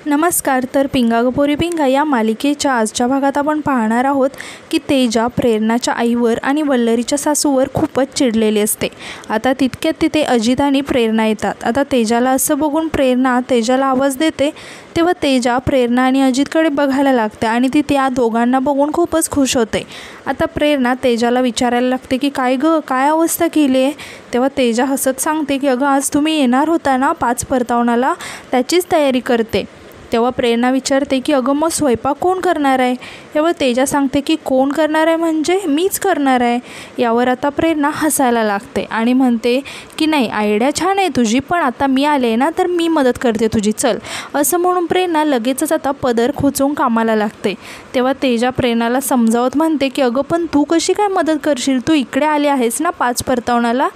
नमस्कार. तर पिंगा ग पोरी पिंगा या मालिकेच्या आजच्या भागात आपण पाहणार आहोत की तेजा प्रेरणाच्या आईवर आणि वल्लरीच्या सासूवर खूपच चिडलेली असते. आता तितक्यात तिथे अजित आणि प्रेरणा येतात. आता तेजाला असं बघून प्रेरणा तेजाला आवाज देते. तेव्हा तेजा प्रेरणा आणि अजितकडे बघायला लागते आणि ती त्या दोघांना बघून खूपच खुश होते. आता प्रेरणा तेजाला विचारायला लागते की काय गं, काय अवस्था केली आहे. तेव्हा तेजा हसत सांगते की अगं, आज तुम्ही येणार होता ना 5 परतावणाला, त्याचीच तयारी करते. तेव्हा प्रेरणा विचारते की अगं, मग स्वयंपाक कोण करणार आहे. तेव्हा तेजा सांगते की कोण करणार आहे म्हणजे मीच करणार आहे. यावर आता प्रेरणा हसायला लागते आणि म्हणते की नाही, आयडिया छान आहे तुझी, पण आता मी आले ना तर मी मदत करते तुझी, चल. असं म्हणून प्रेरणा लगेचच आता पदर खोचून कामाला लागते. तेव्हा तेजा प्रेरणाला समजावत म्हणते की अगं, पण तू कशी काय मदत करशील, तू इकडे आले आहेस ना 5 परतावणाला.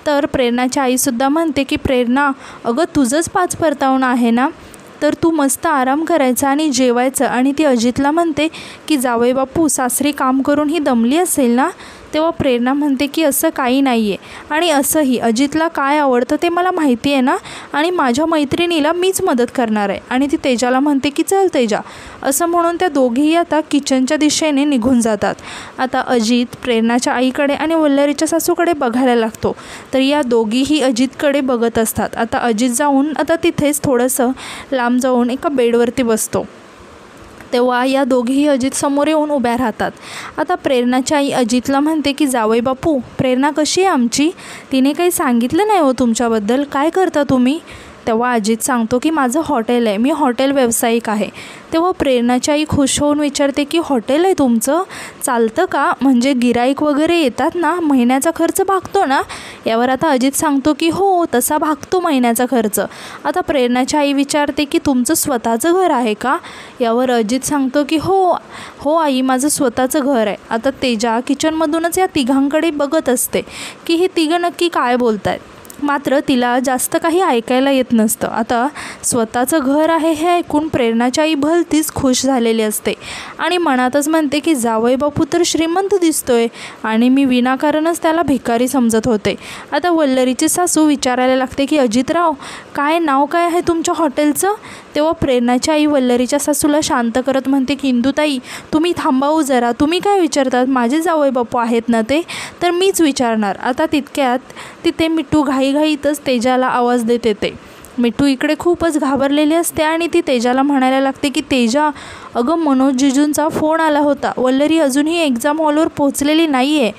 तर प्रेरणाची आईसुद्धा म्हणते की प्रेरणा, अगं तुझंच 5 परतावणं आहे ना, तर तू मस्त आराम करायचा आणि जेवायचं. आणि ती अजितला म्हणते की जावई बापू, सासरी काम करून ही दमली असेल ना. तेव्हा प्रेरणा म्हणते की असं काही नाही आहे, आणि असंही अजितला काय आवडतं ते मला माहिती आहे ना, आणि माझ्या मैत्रिणीला मीच मदत करणार आहे. आणि ती तेजाला म्हणते की चल तेजा. असं म्हणून त्या दोघीही आता किचनच्या दिशेने निघून जातात. आता अजित प्रेरणाच्या आईकडे आणि वल्लरीच्या सासूकडे बघायला लागतो. तर या दोघीही अजितकडे बघत असतात. आता अजित जाऊन आता तिथेच थोडंसं लांब जाऊन एका बेडवरती बसतो. तेव्हा या दोघीही अजित समोर येऊन उभ्या राहतात. आता प्रेरणाची आई अजितला म्हणते की जावई बापू, प्रेरणा कशी आहे आमची, तिने काही सांगितलं नाही हो तुमच्याबद्दल, काय करता तुम्ही. तेव्हा अजित सांगतो की माझं हॉटेल आहे, मी हॉटेल व्यावसायिक आहे. तेव्हा प्रेरणाची आई खुश होऊन विचारते की हॉटेल आहे तुमचं, चालतं का, म्हणजे गिराईक वगैरे येतात ना, महिन्याचा खर्च भागतो ना. यावर आता अजित सांगतो की हो, तसा भागतो महिन्याचा खर्च. आता प्रेरणाची आई विचारते की तुमचं स्वतःचं घर आहे का. यावर अजित सांगतो की हो आई, माझं स्वतःचं घर आहे. आता तेजा किचनमधूनच या तिघांकडे बघत असते की हे तिघं नक्की काय बोलत आहेत, मात्र तिला जास्त काही ऐकायला येत नसतं. आता स्वतःचं घर आहे हे ऐकून प्रेरणाची आई भलतीच खुश झालेली असते आणि मनातच म्हणते की जावई बापू तर श्रीमंत दिसतोय आणि मी विनाकारणच त्याला भिकारी समजत होते. आता वल्लरीची सासू विचारायला लागते की अजितराव, काय नाव काय आहे तुमच्या हॉटेलचं. तेव्हा प्रेरणाची आई वल्लरीच्या सासूला शांत करत म्हणते की इंदुताई, तुम्ही थांबावू जरा, तुम्ही काय विचारतात, माझे जावई बापू आहेत ना ते, तर मीच विचारणार. आता तितक्यात तिथे मिठू घाईघाईतच तेजाला आवाज देत येते. मिठू इकडे खूपच घाबरलेली असते आणि ती तेजाला म्हणायला लागते की तेजा, अगं मनोज जिजूंचा फोन आला होता, वल्लरी अजूनही एक्झाम हॉलवर पोहोचलेली नाही आहे.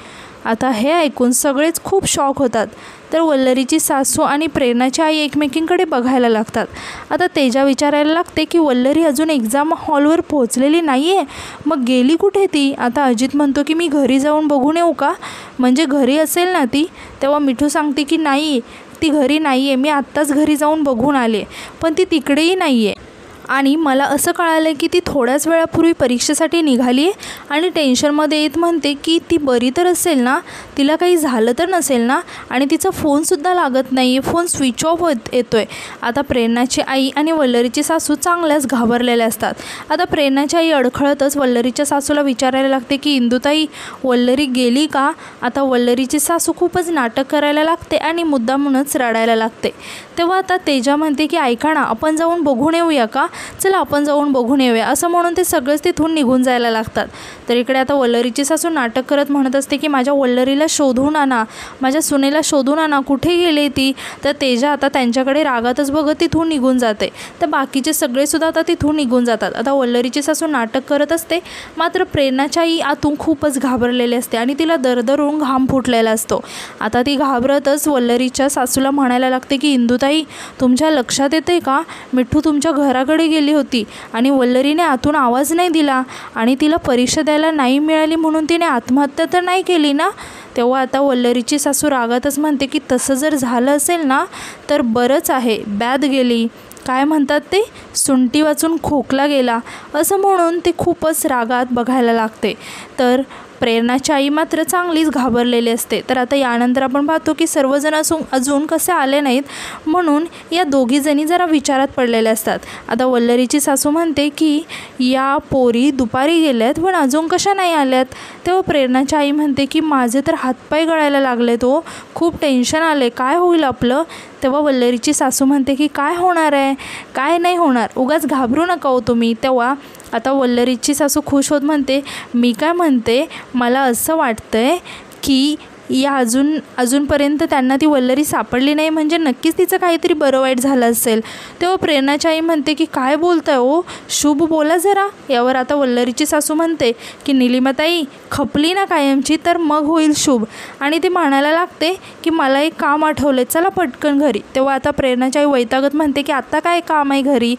आता हे ऐकून सगळेच खूप शॉक होतात. तर वल्लरीची सासू आणि प्रेरणाची आई एकमेकींकडे बघायला लागतात. आता तेजा विचारायला लागते की वल्लरी अजून एक्झाम हॉलवर पोहोचलेली नाही आहे, मग गेली कुठे ती. आता अजित म्हणतो की मी घरी जाऊन बघून येऊ का, म्हणजे घरी असेल ना ती. तेव्हा मिठू सांगते की नाही, ती घरी नाही आहे, मी आत्ताच घरी जाऊन बघून आले, पण ती तिकडेही नाही आहे. आणि मला असं कळालं की ती थोड्याच वेळापूर्वी परीक्षेसाठी निघाली आहे आणि टेन्शनमध्ये येत म्हणते की ती बरी तर असेल ना, तिला काही झालं तर नसेल ना. आणि तिचा फोनसुद्धा लागत नाही आहे, फोन स्विच ऑफ येतो आहे. आता प्रेरणाची आई आणि वल्लरीची सासू चांगल्याच घाबरलेल्या असतात. आता प्रेरणाची आई अडखळतच वल्लरीच्या सासूला विचारायला लागते की इंदुताई, वल्लरी गेली का. आता वल्लरीची सासू खूपच नाटक करायला लागते आणि मुद्दामूनच रडायला लागते. तेव्हा आता तेजा म्हणते की ऐका ना, आपण जाऊन बघून येऊया का, चला आपण जाऊन बघून येऊया. असं म्हणून ते सगळेच तिथून निघून जायला लागतात. तर इकडे आता वल्लरीची सासू नाटक करत म्हणत असते की माझ्या वल्लरीला शोधून आणा, माझ्या सुनेला शोधून आणा, कुठे गेले ती. तर तेजा आता त्यांच्याकडे रागातच बघत तिथून निघून जाते. तर बाकीचे सगळेसुद्धा आता तिथून निघून जातात. आता वल्लरीची सासू नाटक करत असते, मात्र प्रेरणाच्या आई आतून खूपच घाबरलेली असते आणि तिला दरदरून घाम फुटलेला असतो. आता ती घाबरतच वल्लरीच्या सासूला म्हणायला लागते की इंदुताई, तुमच्या लक्षात येते का, मिठू तुमच्या घराकडे गेली होती आणि वल्लरीने आतून आवाज नाही दिला आणि तिला परीक्षा द्यायला नाही मिळाली म्हणून तिने आत्महत्या तर नाही केली ना. तेव्हा आता वल्लरीची सासू रागातच म्हणते की तसं जर झालं असेल ना तर बरंच आहे, बॅद गेली, काय म्हणतात ते, सुंटी वाचून खोकला गेला. असं म्हणून ते खूपच रागात बघायला लागते. तर प्रेरणाची आई मात्र चांगलीच घाबरलेली असते. तर आता यानंतर आपण पाहतो की सर्वजण अजून कसे आले नाहीत, म्हणून या दोघीजणी जरा विचारात पडलेल्या असतात. आता वल्लरीची सासू म्हणते की या पोरी दुपारी गेल्यात पण अजून कशा नाही आल्यात. तेव्हा प्रेरणाची आई म्हणते की माझे तर हातपाय गळायला लागले, तो खूप टेन्शन आले, काय होईल आपलं. तेव्हा वल्लरीची सासू म्हणते की काय होणार आहे, काय नाही होणार, उगाच घाबरू नका हो तुम्ही. तेव्हा आता वल्लरीची सासू खुश होत म्हणते, मी काय म्हणते, मला असं वाटतंय की या अजूनपर्यंत त्यांना ती वल्लरी सापडली नाही म्हणजे नक्कीच तिचं काहीतरी बरं वाईट झालं असेल. तेव्हा प्रेरणाची आई म्हणते की काय बोलताय हो, शुभ बोला जरा. यावर आता वल्लरीची सासू म्हणते की निलिमाताई खपली ना कायमची तर मग होईल शुभ. आणि ती म्हणायला लागते की मला एक काम आठवलं, चला पटकन घरी. तेव्हा आता प्रेरणाची आई वैतागत म्हणते की आता काय काम आहे घरी.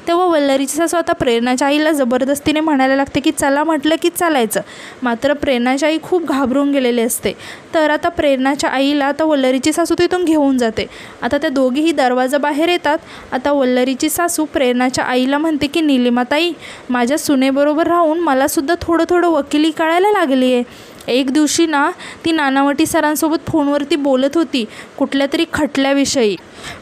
तेव्हा वल्लरीची सासू आता प्रेरणाच्या आईला जबरदस्तीने म्हणायला लागते की चला म्हटलं की चालायचं. मात्र प्रेरणाची आई खूप घाबरून गेलेली असते. तर आता प्रेरणाच्या आईला आता वल्लरीची सासू तिथून घेऊन जाते. आता त्या दोघीही दरवाजा बाहेर येतात. आता वल्लरीची सासू प्रेरणाच्या आईला म्हणते की निलिमाताई माझ्या सुनेबरोबर राहून मलासुद्धा थोडं वकिली कळायला लागली आहे. एक दिवशी ना ती नानावटी सरांसोबत फोनवरती बोलत होती कुठल्या तरी खटल्याविषयी.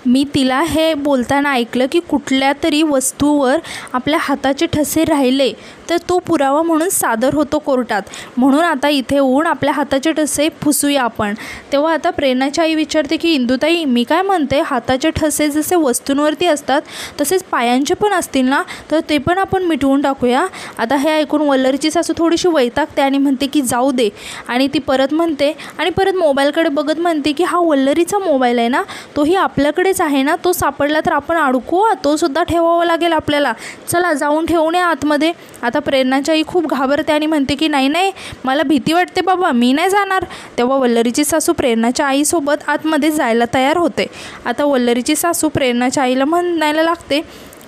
मी तिला हे बोलताना ऐकलं की कुठल्या तरी वस्तूवर आपल्या हाताचे ठसे राहिले तर तो पुरावा म्हणून सादर होतो कोर्टात, म्हणून आता इथे येऊन आपल्या हाताचे ठसे पुसूया आपण. तेव्हा आता प्रेरणाची आई विचारते की इंदुताई मी काय म्हणते, हाताचे ठसे जसे वस्तूंवरती असतात तसेच पायांचे पण असतील ना, तर ते पण आपण मिटवून टाकूया. आता हे ऐकून वल्लरीची सासू थोडीशी वैतागते आणि म्हणते की जाऊ दे. आणि ती परत म्हणते आणि परत मोबाईलकडे बघत म्हणते की हा वल्लरीचा मोबाईल आहे ना, तोही आपल्याकडेच आहे ना, तो सापडला तर आपण अडकू, तो सुद्धा ठेवावा लागेल आपल्याला, चला जाऊन ठेवून या आतमध्ये. आता प्रेरणाची आई खूप घाबरते आणि म्हणते की नाही मला भीती वाटते बाबा, मी नाही जाणार. तेव्हा वल्लरीची सासू प्रेरणाच्या आईसोबत आतमध्ये जायला तयार होते. आता वल्लरीची सासू प्रेरणाच्या आईला म्हणायला लागते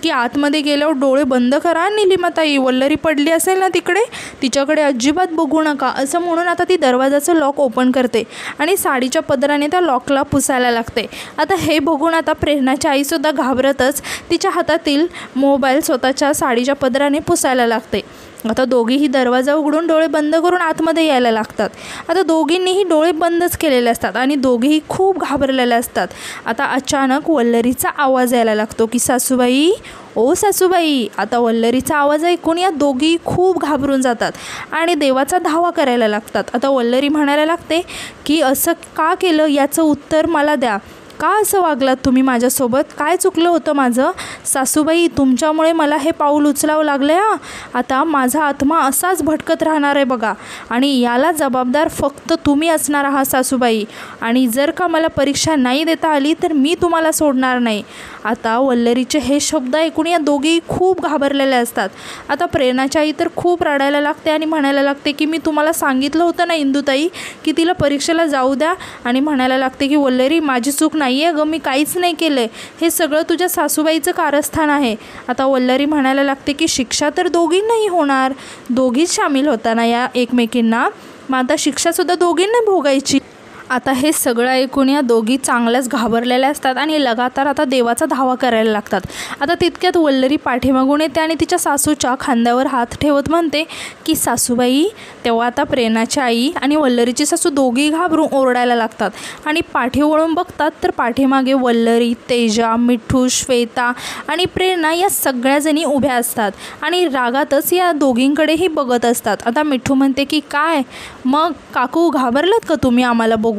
की आतमध्ये गेल्यावर डोळे बंद करा निलिमाताई, वल्लरी पडली असेल ना तिकडे, तिच्याकडे अजिबात बघू नका, असं म्हणून आता ती दरवाजाचं लॉक ओपन करते आणि साडीच्या पदराने त्या लॉकला पुसायला लागते. आता हे बघून आता प्रेरणाची आईसुद्धा घाबरतच तिच्या हातातील मोबाईल स्वतःच्या साडीच्या पदराने पुसायला लागते. आता दोघीही दरवाजा उघडून डोळे बंद करून आतमध्ये यायला लागतात. आता दोघींनीही डोळे बंदच केलेले असतात आणि दोघीही खूप घाबरलेले असतात. आता अचानक वल्लरीचा आवाज यायला लागतो की सासूबाई, ओ सासूबाई. आता वल्लरीचा आवाज ऐकून या दोघी खूप घाबरून जातात आणि देवाचा धावा करायला लागतात. आता वल्लरी म्हणायला लागते की असं का केलं याचं उत्तर मला द्या, का असं वागलात तुम्ही माझ्यासोबत, काय चुकलं होतं माझं. सासूबाई तुमच्यामुळे मला हे पाऊल उचलावं लागलं आहे. आता माझा आत्मा असाच भटकत राहणार आहे बघा, आणि याला जबाबदार फक्त तुम्ही असणार आहात सासूबाई. आणि जर का मला परीक्षा नाही देता आली तर मी तुम्हाला सोडणार नाही. आता वल्लरीचे हे शब्द ऐकून या दोघी खूप घाबरलेल्या असतात. आता प्रेरणाची आई तर खूप रडायला लागते आणि म्हणायला लागते की मी तुम्हाला सांगितलं होतं ना इंदुताई की तिला परीक्षेला जाऊ द्या. आणि म्हणायला लागते की वल्लरी माझी चूक नाही आहे गं, मी काहीच नाही केलं आहे, हे सगळं तुझ्या सासूबाईचं कारस्थान आहे. आता वल्लरी म्हणायला लागते की शिक्षा तर दोघींनाही होणार, दोघीच सामील होताना या एकमेकींना, मग आता शिक्षासुद्धा दोघींना भोगायची. आता हे सगळं ऐकून या दोघी चांगल्याच घाबरलेल्या असतात आणि लगातार आता देवाचा धावा करायला लागतात. आता तितक्यात वल्लरी पाठीमागून येते आणि तिच्या सासूच्या खांद्यावर हात ठेवत म्हणते की सासूबाई. तेव्हा आता प्रेरणाची आई आणि वल्लरीची सासू दोघी घाबरून ओरडायला लागतात आणि पाठी वळून बघतात तर पाठीमागे वल्लरी, तेजा, मिठू, श्वेता आणि प्रेरणा या सगळ्याजणी उभ्या असतात आणि रागातच या दोघींकडेही बघत असतात. आता मिठू म्हणते की काय मग काकू, घाबरलात का तुम्ही आम्हाला बघून.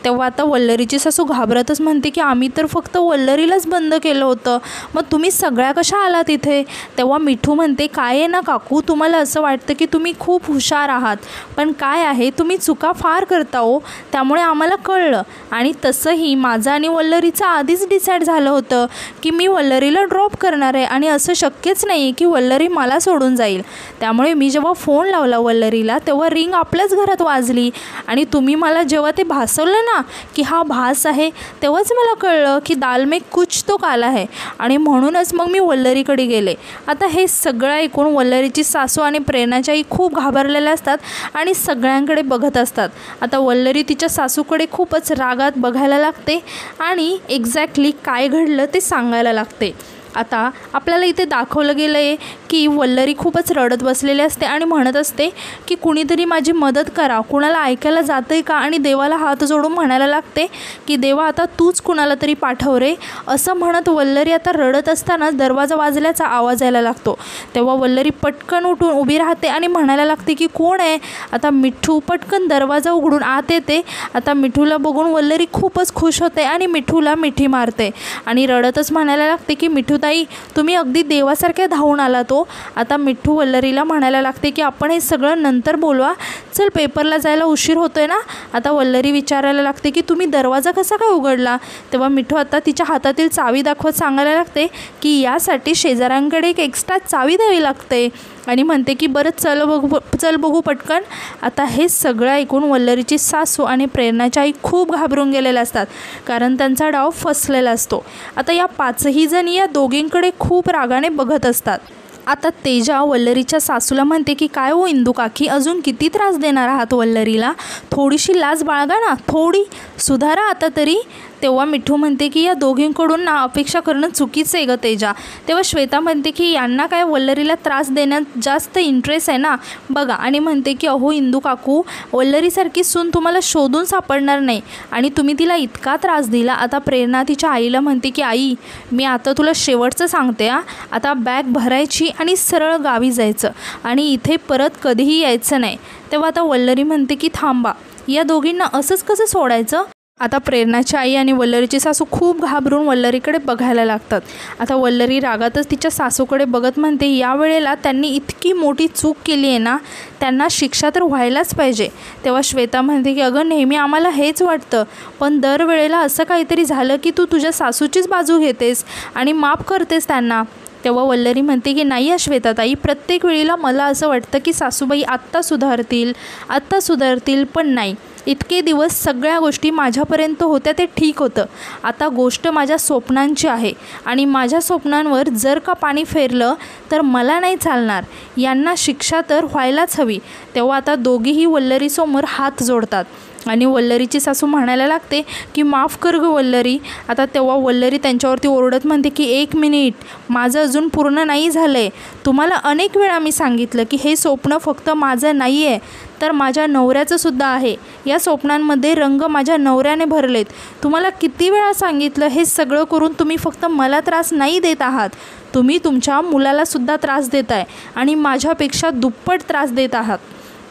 तेव्हा आता वल्लरीची सासू घाबरतच म्हणते की आम्ही तर फक्त वल्लरीलाच बंद केलं होतं, मग तुम्ही सगळ्या कशा आलात इथे. तेव्हा मिठू म्हणते काय आहे ना काकू, तुम्हाला असं वाटतं की तुम्ही खूप हुशार आहात, पण काय आहे तुम्ही चुका फार करता हो, त्यामुळे आम्हाला कळलं. आणि तसंही माझं आणि वल्लरीचं आधीच डिसाईड झालं होतं की मी वल्लरीला ड्रॉप करणार आहे आणि असं शक्यच नाही की वल्लरी मला सोडून जाईल. त्यामुळे मी जेव्हा फोन लावला वल्लरीला तेव्हा रिंग आपल्याच घरात वाजली आणि तुम्ही मला जेव्हा ते भासवलं ना की हा भास आहे, तेव्हाच मला कळलं की दाल में कुछ तो काला है, आणि म्हणूनच मग मी वल्लरीकडे गेले. आता हे सगळं ऐकून वल्लरीची सासू आणि प्रेरणाची आई खूप घाबरलेल्या असतात आणि सगळ्यांकडे बघत असतात. आता वल्लरी तिच्या सासूकडे खूपच रागात बघायला लागते आणि एक्झॅक्टली काय घडलं ते सांगायला लागते. आता आपल्याला इथे दाखवलं गेलं आहे की वल्लरी खूपच रडत बसलेली असते आणि म्हणत असते की कुणीतरी माझी मदत करा, कुणाला ऐकायला जातं आहे का, आणि देवाला हात जोडून म्हणायला लागते की देवा आता तूच कुणाला तरी पाठव रे, असं म्हणत वल्लरी आता रडत असताना दरवाजा वाजल्याचा आवाज यायला लागतो। तेव्हा वल्लरी पटकन उठून उभी राहते आणि म्हणायला लागते की कोण आहे। आता मिठू पटकन दरवाजा उघडून आत येते। आता मिठूला बघून वल्लरी खूपच खुश होते आणि मिठूला मिठी मारते आणि रडतच म्हणायला लागते की मिठूताई तुम्ही अगदी देवासारख्या धावून आला तो। आता मिठू वल्लरीला म्हणायला लागते की आपण हे सगळं नंतर बोलवा, चल पेपरला जायला उशीर होतोय ना। आता वल्लरी विचारायला लागते की तुम्ही दरवाजा कसा काय उघडला। तेव्हा मिठू आता तिच्या हातातील चावी दाखवत सांगायला लागते की यासाठी शेजाऱ्यांकडे एक एक्स्ट्रा चावी द्यावी लागते आणि म्हणते की बरं चल बघू पटकन। आता हे सगळं ऐकून वल्लरीची सासू आणि प्रेरणाची आई खूप घाबरून गेलेल्या असतात, कारण त्यांचा डाव फसलेला असतो। आता या पाचही जणी या दोघींकडे खूप रागाने बघत असतात। आता तेजा वल्लरीच्या सासूला म्हणते की काय हो इंदू काकी, अजून किती त्रास देणार आहात वल्लरीला, थोडीशी लाज बाळगा ना, थोडी सुधारा आता तरी। तेव्हा मिठू म्हणते की या दोघींकडून ना अपेक्षा करणं चुकीचं आहे ग तेजा। तेव्हा श्वेता म्हणते की यांना काय वल्लरीला त्रास देण्यात जास्त इंटरेस्ट आहे ना बघा, आणि म्हणते की अहो इंदू काकू, वल्लरीसारखी सून तुम्हाला शोधून सापडणार नाही आणि तुम्ही तिला इतका त्रास दिला। आता प्रेरणा तिच्या आईला म्हणते की आई मी आता तुला शेवटचं सांगते आता बॅग भरायची आणि सरळ गावी जायचं आणि इथे परत कधीही यायचं नाही। तेव्हा आता वल्लरी म्हणते की थांबा, या दोघींना असंच कसं सोडायचं। आता प्रेरणाची आई आणि वल्लरीची सासू खूप घाबरून वल्लरीकडे बघायला लागतात। आता वल्लरी रागातच तिच्या सासूकडे बघत म्हणते या वेळेला त्यांनी इतकी मोठी चूक केली आहे ना, त्यांना शिक्षा तर व्हायलाच पाहिजे। तेव्हा श्वेता म्हणते की अगं नेहमी आम्हाला हेच वाटतं, पण दरवेळेला असं काहीतरी झालं की तू तुझ्या सासूचीच बाजू घेतेस आणि माफ करतेस त्यांना। तेव्हा वल्लरी म्हणते की नाही श्वेताताई, प्रत्येक वेळेला मला असं वाटतं की सासूबाई आत्ता सुधारतील, पण नाही, इतके दिवस सगळ्या गोष्टी माझ्यापर्यंत होत्या ते ठीक होतं, आता गोष्ट माझ्या स्वप्नांची आहे आणि माझ्या स्वप्नांवर जर का पाणी फेरलं तर मला नाही चालणार, यांना शिक्षा तर व्हायलाच हवी। तेव्हा आता दोघीही वल्लरीसमोर हात जोडतात आणि वल्लरीची सासू म्हणायला लागते की माफ कर गं वल्लरी। आता तेव्हा वल्लरी त्यांच्यावरती ओरडत म्हणते की एक मिनिट, माझं अजून पूर्ण नाही झालं आहे, तुम्हाला अनेक वेळा मी सांगितलं की हे स्वप्न फक्त माझं नाही आहे तर माझ्या नवऱ्याचं सुद्धा आहे, या स्वप्नांमध्ये रंग माझ्या नवऱ्याने भरलेत, तुम्हाला किती वेळा सांगितलं, हे सगळं करून तुम्ही फक्त मला त्रास नाही देत आहात, तुम्ही तुमच्या मुलाला सुद्धा त्रास देताय आणि माझ्यापेक्षा दुप्पट त्रास देत आहात,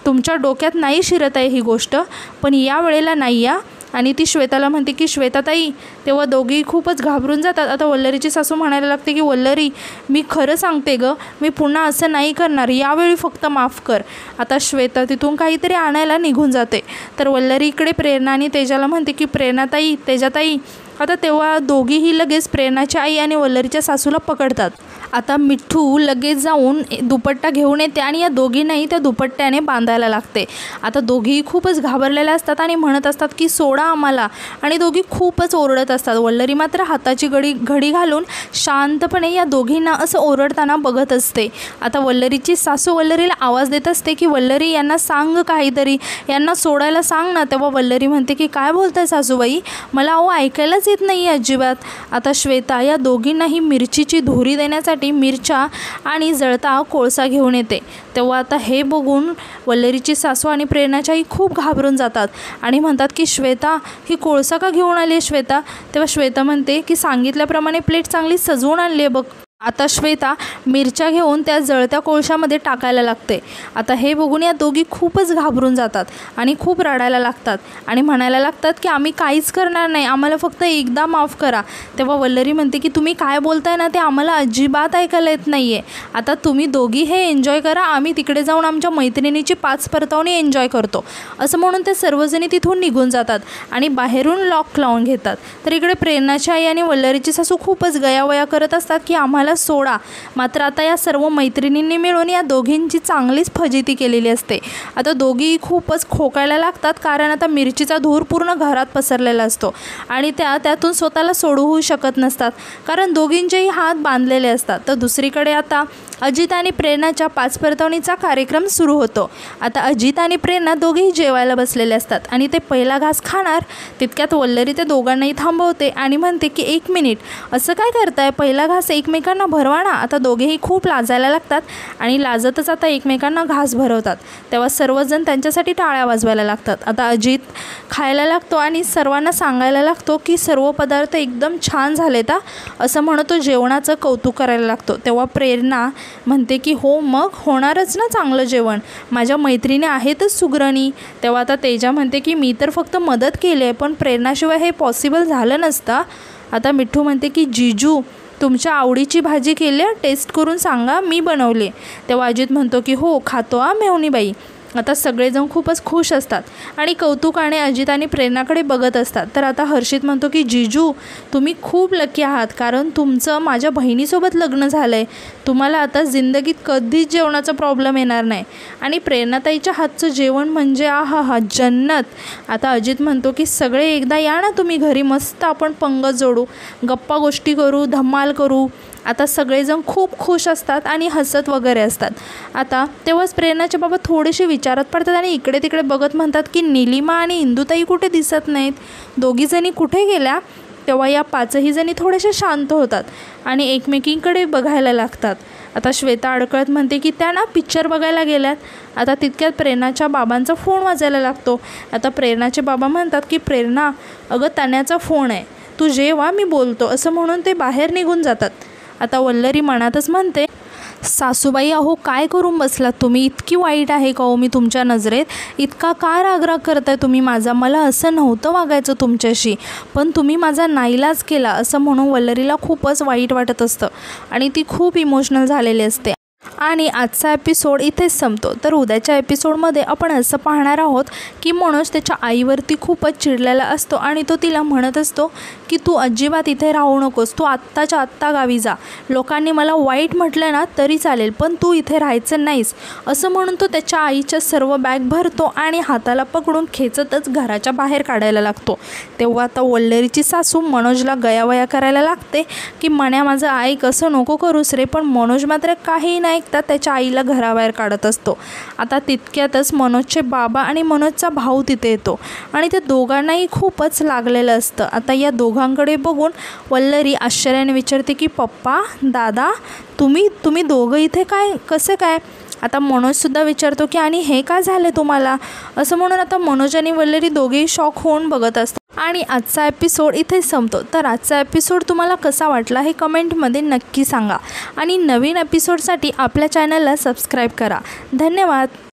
तुमच्या डोक्यात नाही शिरत आहे ही गोष्ट, पण या वेळेला नाही या। आणि ती श्वेताला म्हणते की श्वेताताई। तेव्हा दोघी खूपच घाबरून जातात। आता वल्लरीची सासू म्हणायला लागते की वल्लरी मी खरं सांगते गं, मी पुन्हा असं नाही करणार, यावेळी फक्त माफ कर। आता श्वेता तिथून काहीतरी आणायला निघून जाते, तर वल्लरी इकडे प्रेरणा आणि तेजाला म्हणते की प्रेरणाताई, तेजाताई। आता तेव्हा दोघीही लगेच प्रेरणाची आई आणि वल्लरीच्या सासूला पकडतात। आता मिठू लगेच जाऊन दुपट्टा घेऊन येते आणि या दोघींनाही त्या दुपट्ट्याने बांधायला लागते। आता दोघीही खूपच घाबरलेल्या असतात आणि म्हणत असतात की सोडा आम्हाला, आणि दोघी खूपच ओरडत असतात। वल्लरी मात्र हाताची घडी घालून शांतपणे या दोघींना असं ओरडताना बघत असते। आता वल्लरीची सासू वल्लरीला आवाज देत असते की वल्लरी यांना सांग काहीतरी, यांना सोडायला सांग ना। तेव्हा वल्लरी म्हणते की काय बोलताय सासूबाई, मला ऐकायलाच येत नाही अजिबात। आता श्वेता या दोघींनाही मिरचीची धुरी देण्यासाठी मिरच्या आणि जळता कोळसा घेऊन येते। तेव्हा आता हे बघून वल्लरीची सासू आणि प्रेरणाची आई खूप घाबरून जातात आणि म्हणतात की श्वेता ही कोळसा का घेऊन आली आहे श्वेता। तेव्हा श्वेता म्हणते की सांगितल्याप्रमाणे प्लेट चांगली सजवून आणली आहे बघ। आता श्वेता मिरच्या घेऊन त्या जळत्या कोळशामध्ये टाकायला लागते। आता हे बघून या दोघी खूपच घाबरून जातात आणि खूप रडायला लागतात आणि म्हणायला लागतात की आम्ही काहीच करणार नाही, आम्हाला फक्त एकदा माफ करा। तेव्हा वल्लरी म्हणते की तुम्ही काय बोलताय ना ते आम्हाला अजिबात ऐकायला येत नाही आहे, आता तुम्ही दोघी हे एन्जॉय करा, आम्ही तिकडे जाऊन आमच्या मैत्रिणीची 5 परतावणी एन्जॉय करतो। असं म्हणून ते सर्वजणी तिथून निघून जातात आणि बाहेरून लॉक लावून घेतात। तर इकडे प्रेरणाची आई आणि वल्लरीची सासू खूपच गयावया करत असतात की आम्हाला सोडा, मात्र आता या सर्व मैत्रिणींनी मिळून या दोघींची चांगलीच फजिती केलेली असते। आता दोघी खूपच खोकायला लागतात, कारण आता मिरचीचा धूर पूर्ण घरात पसरलेला असतो आणि त्यातून स्वतःला सोडवू शकत नसतात, कारण दोघींचेही हात बांधलेले असतात। तर दुसरीकडे आता अजित आणि प्रेरणाच्या 5 परतावणीचा कार्यक्रम सुरू होतो। आता अजित आणि प्रेरणा दोघेही जेवायला बसलेले असतात आणि ते पहिला घास खाणार तितक्यात वल्लरी ते दोघांनाही थांबवते आणि म्हणते की एक मिनिट, असं काय करताय, पहिला घास एकमेकांना एकमेकांना भरवा ना. आता दोघेही खूप लाजायला लागतात आणि लाजतच आता एकमेकांना घास भरवतात. तेव्हा सर्वजण त्यांच्यासाठी टाळ्या वाजवायला लागतात. आता अजित खायला लागतो आणि सर्वांना सांगायला लागतो की सर्व पदार्थ एकदम छान झालेत असं म्हणत तो जेवणाचं कौतुक करायला लागतो. तेव्हा प्रेरणा म्हणते की हो मग होणारच ना चांगलं जेवण, माझ्या मैत्रिणी आहेतच सुगरणी. तेव्हा आता तेजा म्हणते की मी तर फक्त मदत केली आहे, पण प्रेरणाशिवाय हे पॉसिबल झालं नसतं. आता मिठू म्हणते की जीजू तुमच्या आवडीची भाजी केली, टेस्ट करून सांगा, मी बनवले. तेव्हा अजित म्हणतो की हो खातो मेहुणीबाई. आता सगळेजण खूपच खुश असतात आणि कौतुकाने अजित आणि प्रेरणाकडे बघत असतात. तर आता हर्षित म्हणतो की जीजू तुम्ही खूप लकी आहात, कारण तुमचं माझ्या बहिणीसोबत लग्न झालं आहे. तुम्हाला आता जिंदगीत कधीच जेवणाचा प्रॉब्लेम येणार नाही. आणि प्रेरणाताईच्या हातचं जेवण म्हणजे आहा जन्नत. आता अजित म्हणतो की सगळे एकदा या ना तुम्ही घरी, मस्त आपण पंगत जोडू, गप्पा गोष्टी करू, धमाल करू. आता सगळेजण खूप खुश असतात आणि हसत वगैरे असतात. आता तेव्हाच प्रेरणाचे बाबा थोडेसे विचारात पडतात आणि इकडे तिकडे बघत म्हणतात की निलिमा आणि इंदुताई कुठे दिसत नाहीत, दोघीजणी कुठे गेल्या. तेव्हा या पाचही जणी थोडेसे शांत होतात आणि एकमेकींकडे बघायला लागतात. आता श्वेता अडकळत म्हणते की त्या ना पिक्चर बघायला गेल्यात. आता तितक्यात प्रेरणाच्या बाबांचा फोन वाजायला लागतो. आता प्रेरणाचे बाबा म्हणतात की प्रेरणा अगं तण्याचा फोन आहे, तू जेव्हा मी बोलतो असं म्हणून ते बाहेर निघून जातात. आता वल्लरी मनातच म्हणते सासूबाई अहो काय करून बसलात तुम्ही, इतकी वाईट आहे का हो मी तुमच्या नजरेत, इतका का रागराग करताय तुम्ही माझा, मला असं नव्हतं वागायचं तुमच्याशी, पण तुम्ही माझा नाईलाज केला असं म्हणून वल्लरीला खूपच वाईट वाटत असतं आणि ती खूप इमोशनल झालेली असते. आणि आजचा एपिसोड इथेच संपतो. तर उद्याच्या एपिसोडमध्ये आपण असं पाहणार आहोत की मनोज त्याच्या आईवरती खूपच चिडलेला असतो आणि तो तिला म्हणत असतो की तू अजिबात इथे राहू नकोस, तू आत्ताच्या आत्ता गावी जा, लोकांनी मला वाईट म्हटलं ना तरी चालेल, पण तू इथे राहायचं नाहीस असं म्हणून तो त्याच्या आईच्या सर्व बॅग भरतो आणि हाताला पकडून खेचतच घराच्या बाहेर काढायला लागतो. तेव्हा आता वल्लरीची सासू मनोजला गयावया करायला लागते की मण्या माझं ऐक, असं नको करूस रे, पण मनोज मात्र काही नाही ऐकता त्याच्या आईला घराबाहेर काढत असतो. आता तितक्यातच मनोजचे बाबा आणि मनोजचा भाऊ तिथे येतो आणि त्या दोघांनाही खूपच लागलेलं असतं. आता या दोघांकडे बघून वल्लरी आश्चर्याने विचारते की पप्पा दादा तुम्ही दोघं इथे काय, कसं काय. आता मनोजसुद्धा विचारतो की आणि हे काय झालं तुम्हाला असं म्हणून आता मनोज आणि वल्लरी दोघेही शॉक होऊन बघत असतात. आणि आजचा एपिसोड इथेच संपतो. तर आजचा एपिसोड तुम्हाला कसा वाटला हे कमेंटमध्ये नक्की सांगा आणि नवीन एपिसोडसाठी आपल्या चॅनलला सबस्क्राईब करा. धन्यवाद.